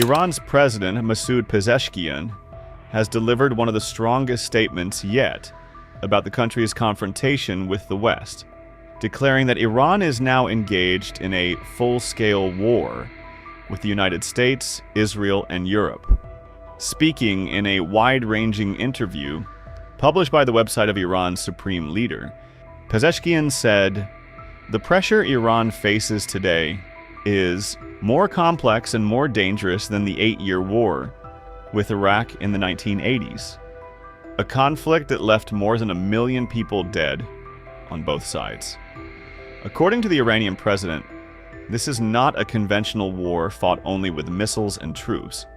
Iran's president, Pezeshkian, has delivered one of the strongest statements yet about the country's confrontation with the West, declaring that Iran is now engaged in a full-scale war with the United States, Israel, and Europe. Speaking in a wide-ranging interview published by the website of Iran's supreme leader, Pezeshkian said, "The pressure Iran faces today is more complex and more dangerous than the 8-year war with Iraq in the 1980s, a conflict that left more than 1 million people dead on both sides." According to the Iranian president, this is not a conventional war fought only with missiles and troops.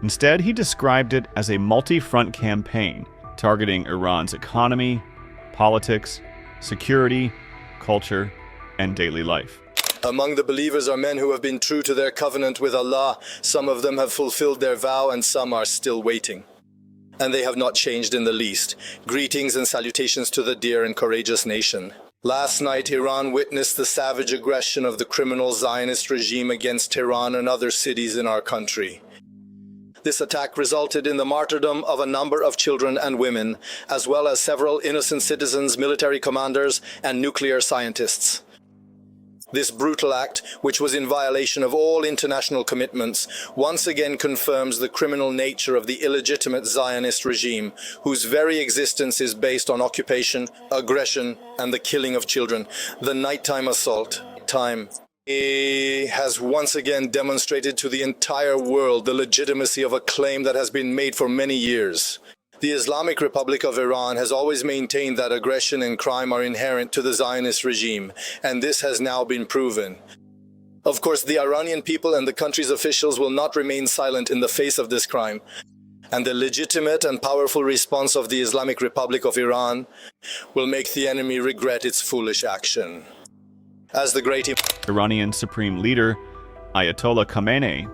Instead, he described it as a multi-front campaign targeting Iran's economy, politics, security, culture, and daily life. Among the believers are men who have been true to their covenant with Allah. Some of them have fulfilled their vow and some are still waiting. And they have not changed in the least. Greetings and salutations to the dear and courageous nation. Last night, Iran witnessed the savage aggression of the criminal Zionist regime against Tehran and other cities in our country. This attack resulted in the martyrdom of a number of children and women, as well as several innocent citizens, military commanders, and nuclear scientists. This brutal act, which was in violation of all international commitments, once again confirms the criminal nature of the illegitimate Zionist regime, whose very existence is based on occupation, aggression, and the killing of children. The nighttime assault has once again demonstrated to the entire world the legitimacy of a claim that has been made for many years. The Islamic Republic of Iran has always maintained that aggression and crime are inherent to the Zionist regime, and this has now been proven. Of course, the Iranian people and the country's officials will not remain silent in the face of this crime, and the legitimate and powerful response of the Islamic Republic of Iran will make the enemy regret its foolish action. As the great Iranian Supreme Leader Ayatollah Khamenei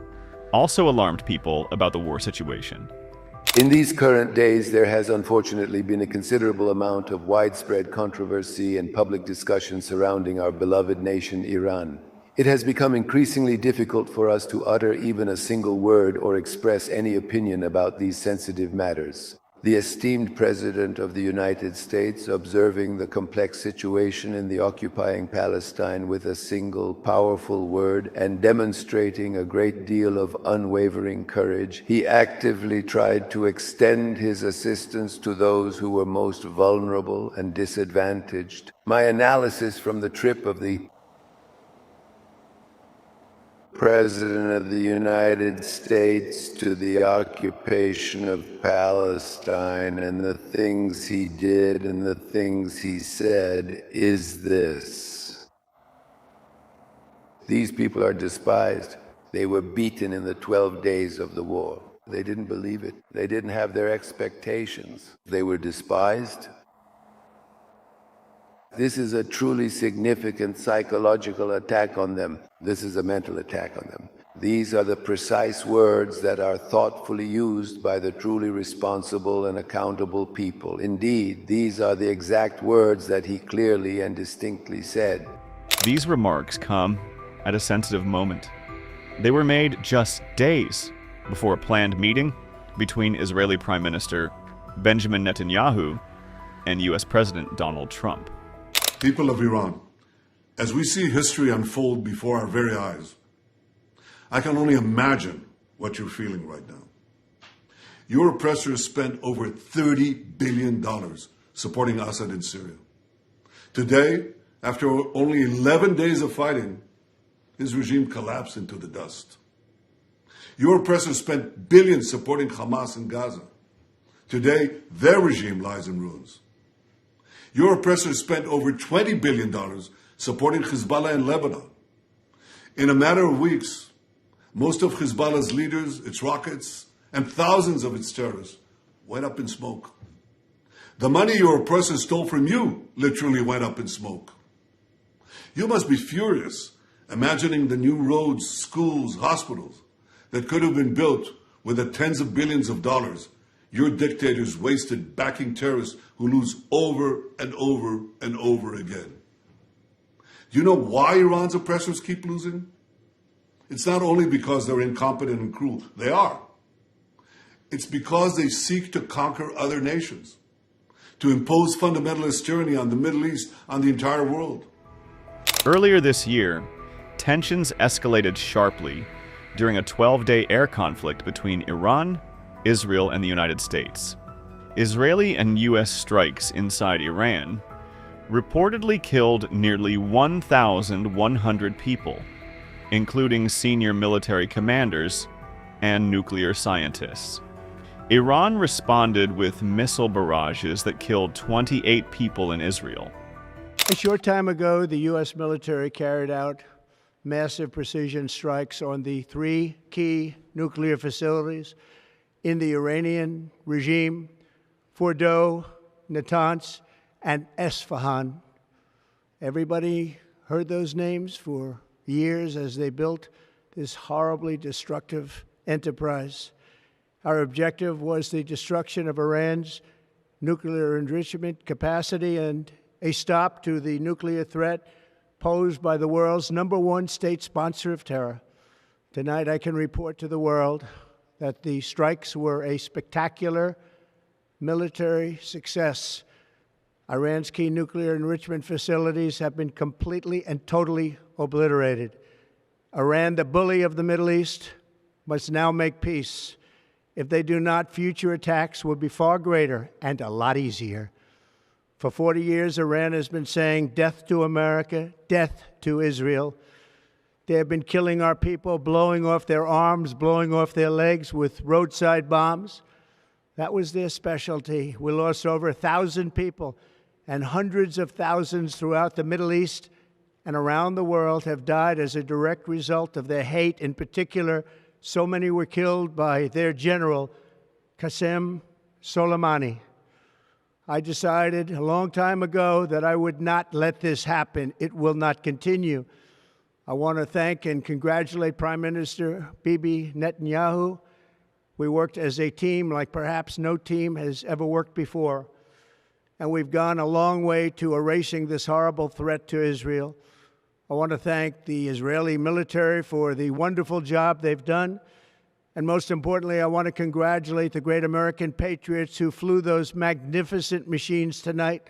also alarmed people about the war situation. In these current days, there has unfortunately been a considerable amount of widespread controversy and public discussion surrounding our beloved nation, Iran. It has become increasingly difficult for us to utter even a single word or express any opinion about these sensitive matters. The esteemed President of the United States, observing the complex situation in the occupying Palestine with a single powerful word and demonstrating a great deal of unwavering courage, he actively tried to extend his assistance to those who were most vulnerable and disadvantaged. My analysis from the trip of the President of the United States to the occupation of Palestine and the things he did and the things he said is this: these people are despised. They were beaten in the 12 days of the war. They didn't believe it. They didn't have their expectations. They were despised. This is a truly significant psychological attack on them. This is a mental attack on them. These are the precise words that are thoughtfully used by the truly responsible and accountable people. Indeed, these are the exact words that he clearly and distinctly said. These remarks come at a sensitive moment. They were made just days before a planned meeting between Israeli Prime Minister Benjamin Netanyahu and US President Donald Trump. People of Iran, as we see history unfold before our very eyes, I can only imagine what you're feeling right now. Your oppressors spent over $30 billion supporting Assad in Syria. Today, after only 11 days of fighting, his regime collapsed into the dust. Your oppressors spent billions supporting Hamas in Gaza. Today, their regime lies in ruins. Your oppressors spent over $20 billion supporting Hezbollah in Lebanon. In a matter of weeks, most of Hezbollah's leaders, its rockets, and thousands of its terrorists went up in smoke. The money your oppressors stole from you literally went up in smoke. You must be furious imagining the new roads, schools, hospitals that could have been built with the tens of billions of dollars your dictators wasted backing terrorists who lose over and over and over again. Do you know why Iran's oppressors keep losing? It's not only because they're incompetent and cruel, they are. It's because they seek to conquer other nations, to impose fundamentalist tyranny on the Middle East, on the entire world. Earlier this year, tensions escalated sharply during a 12-day air conflict between Iran, Israel, and the United States. Israeli and U.S. strikes inside Iran reportedly killed nearly 1,100 people, including senior military commanders and nuclear scientists. Iran responded with missile barrages that killed 28 people in Israel. A short time ago, the U.S. military carried out massive precision strikes on the 3 key nuclear facilities in the Iranian regime: Fordow, Natanz, and Esfahan. Everybody heard those names for years as they built this horribly destructive enterprise. Our objective was the destruction of Iran's nuclear enrichment capacity and a stop to the nuclear threat posed by the world's #1 state sponsor of terror. Tonight, I can report to the world that the strikes were a spectacular military success. Iran's key nuclear enrichment facilities have been completely and totally obliterated. Iran, the bully of the Middle East, must now make peace. If they do not, future attacks will be far greater and a lot easier. For 40 years, Iran has been saying death to America, death to Israel. They have been killing our people, blowing off their arms, blowing off their legs with roadside bombs. That was their specialty. We lost over 1,000 people, and hundreds of thousands throughout the Middle East and around the world have died as a direct result of their hate. In particular, so many were killed by their general, Qasem Soleimani. I decided a long time ago that I would not let this happen. It will not continue. I want to thank and congratulate Prime Minister Bibi Netanyahu. We worked as a team like perhaps no team has ever worked before. And we've gone a long way to erasing this horrible threat to Israel. I want to thank the Israeli military for the wonderful job they've done. And most importantly, I want to congratulate the great American patriots who flew those magnificent machines tonight,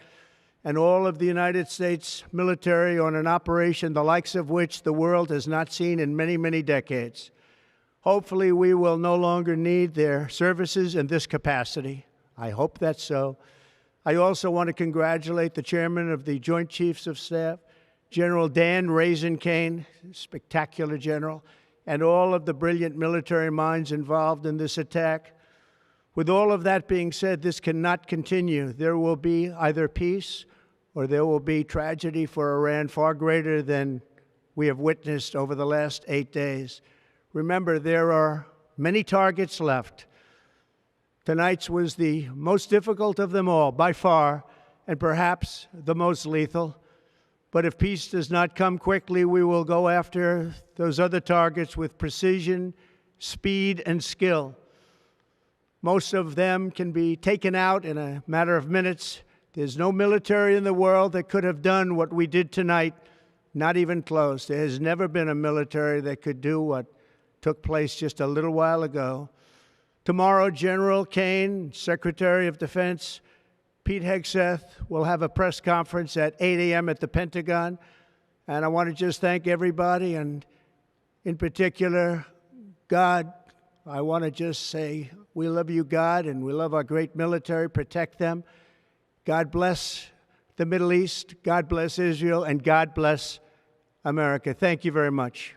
and all of the United States military on an operation the likes of which the world has not seen in many, many decades. Hopefully, we will no longer need their services in this capacity. I hope that's so. I also want to congratulate the chairman of the Joint Chiefs of Staff, General Dan Raisen-Kane, spectacular general, and all of the brilliant military minds involved in this attack. With all of that being said, this cannot continue. There will be either peace or there will be tragedy for Iran far greater than we have witnessed over the last 8 days. Remember, there are many targets left. Tonight's was the most difficult of them all, by far, and perhaps the most lethal. But if peace does not come quickly, we will go after those other targets with precision, speed, and skill. Most of them can be taken out in a matter of minutes. There's no military in the world that could have done what we did tonight, not even close. There has never been a military that could do what took place just a little while ago. Tomorrow, General Kane, Secretary of Defense, Pete Hegseth will have a press conference at 8 a.m. at the Pentagon. And I want to just thank everybody, and in particular, God. I want to just say we love you, God, and we love our great military. Protect them. God bless the Middle East. God bless Israel. And God bless America. Thank you very much.